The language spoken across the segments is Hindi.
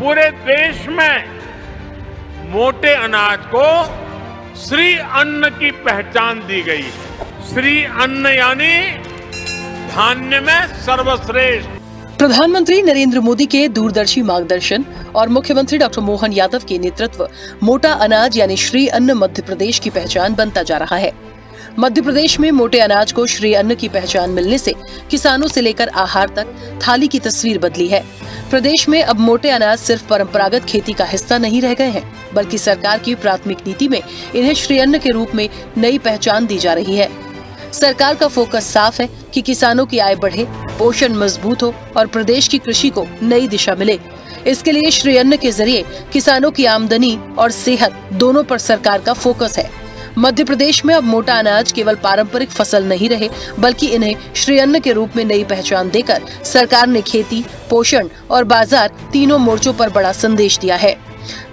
पूरे देश में मोटे अनाज को श्री अन्न की पहचान दी गई है। श्री अन्न यानी धान्य में सर्वश्रेष्ठ। प्रधानमंत्री नरेंद्र मोदी के दूरदर्शी मार्गदर्शन और मुख्यमंत्री डॉक्टर मोहन यादव के नेतृत्व मोटा अनाज यानी श्री अन्न मध्य प्रदेश की पहचान बनता जा रहा है। मध्य प्रदेश में मोटे अनाज को श्री अन्न की पहचान मिलने से किसानों से लेकर आहार तक थाली की तस्वीर बदली है। प्रदेश में अब मोटे अनाज सिर्फ परंपरागत खेती का हिस्सा नहीं रह गए हैं, बल्कि सरकार की प्राथमिक नीति में इन्हें श्री अन्न के रूप में नई पहचान दी जा रही है। सरकार का फोकस साफ है कि किसानों की आय बढ़े, पोषण मजबूत हो और प्रदेश की कृषि को नई दिशा मिले। इसके लिए श्री अन्न के जरिए किसानों की आमदनी और सेहत दोनों पर सरकार का फोकस है। मध्य प्रदेश में अब मोटा अनाज केवल पारंपरिक फसल नहीं रहे, बल्कि इन्हें श्री अन्न के रूप में नई पहचान देकर सरकार ने खेती, पोषण और बाजार तीनों मोर्चों पर बड़ा संदेश दिया है।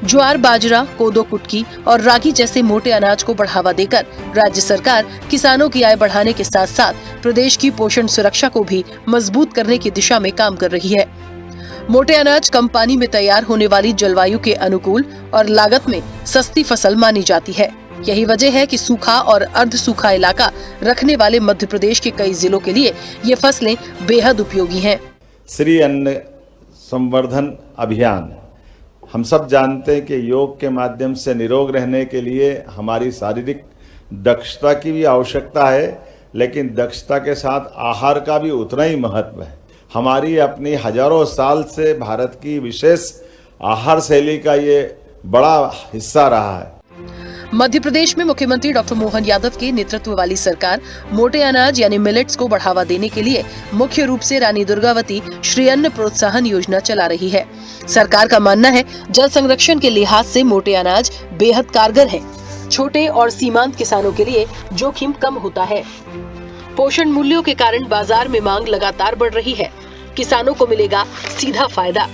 ज्वार, बाजरा, कोदो, कुटकी और रागी जैसे मोटे अनाज को बढ़ावा देकर राज्य सरकार किसानों की आय बढ़ाने के साथ साथ प्रदेश की पोषण सुरक्षा को भी मजबूत करने की दिशा में काम कर रही है। मोटे अनाज कम पानी में तैयार होने वाली जलवायु के अनुकूल और लागत में सस्ती फसल मानी जाती है। यही वजह है कि सूखा और अर्ध सूखा इलाका रखने वाले मध्य प्रदेश के कई जिलों के लिए ये फसलें बेहद उपयोगी हैं। श्री अन्न संवर्धन अभियान, हम सब जानते हैं कि योग के माध्यम से निरोग रहने के लिए हमारी शारीरिक दक्षता की भी आवश्यकता है, लेकिन दक्षता के साथ आहार का भी उतना ही महत्व है। हमारी अपनी हजारों साल से भारत की विशेष आहार शैली का ये बड़ा हिस्सा रहा है। मध्य प्रदेश में मुख्यमंत्री डॉक्टर मोहन यादव के नेतृत्व वाली सरकार मोटे अनाज यानी मिलेट्स को बढ़ावा देने के लिए मुख्य रूप से रानी दुर्गावती श्री अन्न प्रोत्साहन योजना चला रही है। सरकार का मानना है जल संरक्षण के लिहाज से मोटे अनाज बेहद कारगर है। छोटे और सीमांत किसानों के लिए जोखिम कम होता है। पोषण मूल्यों के कारण बाजार में मांग लगातार बढ़ रही है। किसानों को मिलेगा सीधा फायदा।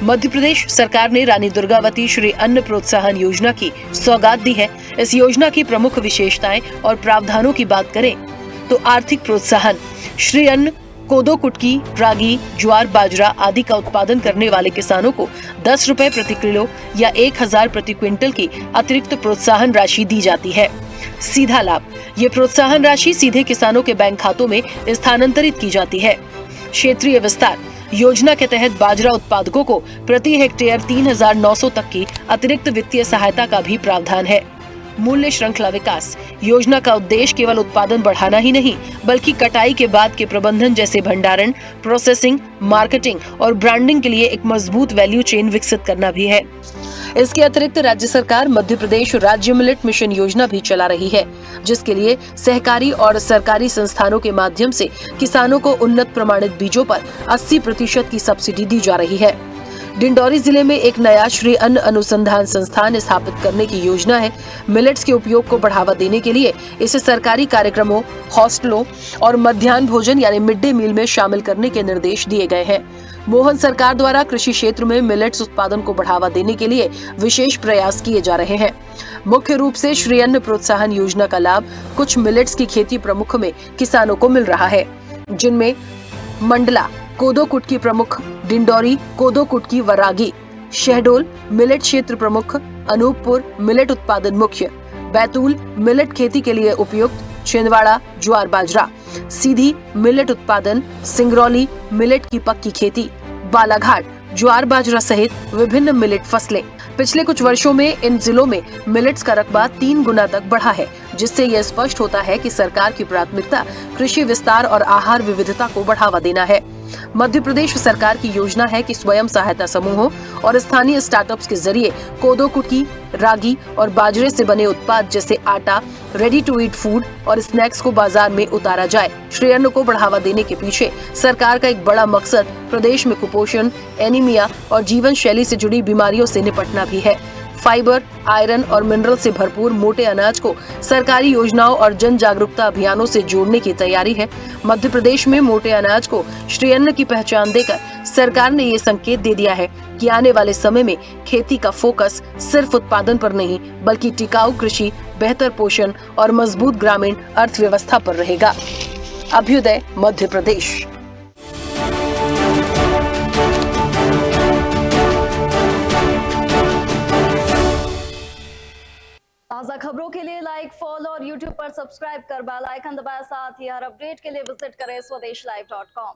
मध्य प्रदेश सरकार ने रानी दुर्गावती श्री अन्न प्रोत्साहन योजना की सौगात दी है। इस योजना की प्रमुख विशेषताएं और प्रावधानों की बात करें तो आर्थिक प्रोत्साहन, श्री अन्न, कोदो, कुटकी, रागी, ज्वार, बाजरा आदि का उत्पादन करने वाले किसानों को 10 रुपए प्रति किलो या 1000 प्रति क्विंटल की अतिरिक्त प्रोत्साहन राशि दी जाती है। सीधा लाभ, ये प्रोत्साहन राशि सीधे किसानों के बैंक खातों में स्थानांतरित की जाती है। क्षेत्रीय विस्तार, योजना के तहत बाजरा उत्पादकों को प्रति हेक्टेयर 3900 तक की अतिरिक्त वित्तीय सहायता का भी प्रावधान है। मूल्य श्रृंखला विकास, योजना का उद्देश्य केवल उत्पादन बढ़ाना ही नहीं, बल्कि कटाई के बाद के प्रबंधन जैसे भंडारण, प्रोसेसिंग, मार्केटिंग और ब्रांडिंग के लिए एक मजबूत वैल्यू चेन विकसित करना भी है। इसके अतिरिक्त राज्य सरकार मध्य प्रदेश राज्य मिलेट मिशन योजना भी चला रही है, जिसके लिए सहकारी और सरकारी संस्थानों के माध्यम से किसानों को उन्नत प्रमाणित बीजों पर 80% की सब्सिडी दी जा रही है। डिंडौरी जिले में एक नया श्री अन्न अनुसंधान संस्थान स्थापित करने की योजना है। मिलेट्स के उपयोग को बढ़ावा देने के लिए इसे सरकारी कार्यक्रमों, हॉस्टलों और मध्याह्न भोजन यानी मिड डे मील में शामिल करने के निर्देश दिए गए हैं। मोहन सरकार द्वारा कृषि क्षेत्र में मिलेट्स उत्पादन को बढ़ावा देने के लिए विशेष प्रयास किए जा रहे हैं। मुख्य रूप से श्री अन्न प्रोत्साहन योजना का लाभ कुछ मिलेट्स की खेती प्रमुख में किसानों को मिल रहा है, जिनमें मंडला कोदो कुटकी प्रमुख, डिंडौरी कोदो कुटकी व रागी, शहडोल मिलेट क्षेत्र प्रमुख, अनूपपुर मिलेट उत्पादन मुख्य, बैतूल मिलेट खेती के लिए उपयुक्त, छिंदवाड़ा ज्वार बाजरा, सीधी मिलेट उत्पादन, सिंगरौली मिलेट की पक्की खेती, बालाघाट ज्वार बाजरा सहित विभिन्न मिलेट फसलें। पिछले कुछ वर्षों में इन जिलों में मिलेट्स का रकबा 3 गुना तक बढ़ा है, जिससे यह स्पष्ट होता है कि सरकार की प्राथमिकता कृषि विस्तार और आहार विविधता को बढ़ावा देना है। मध्य प्रदेश सरकार की योजना है कि स्वयं सहायता समूहों और स्थानीय स्टार्टअप्स के जरिए कोदो कुटकी, रागी और बाजरे से बने उत्पाद जैसे आटा, रेडी टू ईट फूड और स्नैक्स को बाजार में उतारा जाए। श्री अन्न को बढ़ावा देने के पीछे सरकार का एक बड़ा मकसद प्रदेश में कुपोषण, एनीमिया और जीवन शैली से जुड़ी बीमारियों से निपटना भी है। फाइबर, आयरन और मिनरल से भरपूर मोटे अनाज को सरकारी योजनाओं और जन जागरूकता अभियानों से जोड़ने की तैयारी है। मध्य प्रदेश में मोटे अनाज को श्री अन्न की पहचान देकर सरकार ने ये संकेत दे दिया है कि आने वाले समय में खेती का फोकस सिर्फ उत्पादन पर नहीं, बल्कि टिकाऊ कृषि, बेहतर पोषण और मजबूत ग्रामीण अर्थव्यवस्था पर रहेगा। अभ्युदय मध्य प्रदेश। ताज़ा खबरों के लिए लाइक, फॉलो और यूट्यूब पर सब्सक्राइब कर बेल आइकन दबाएं। साथ ही हर अपडेट के लिए विजिट करें स्वदेशलाइव.com।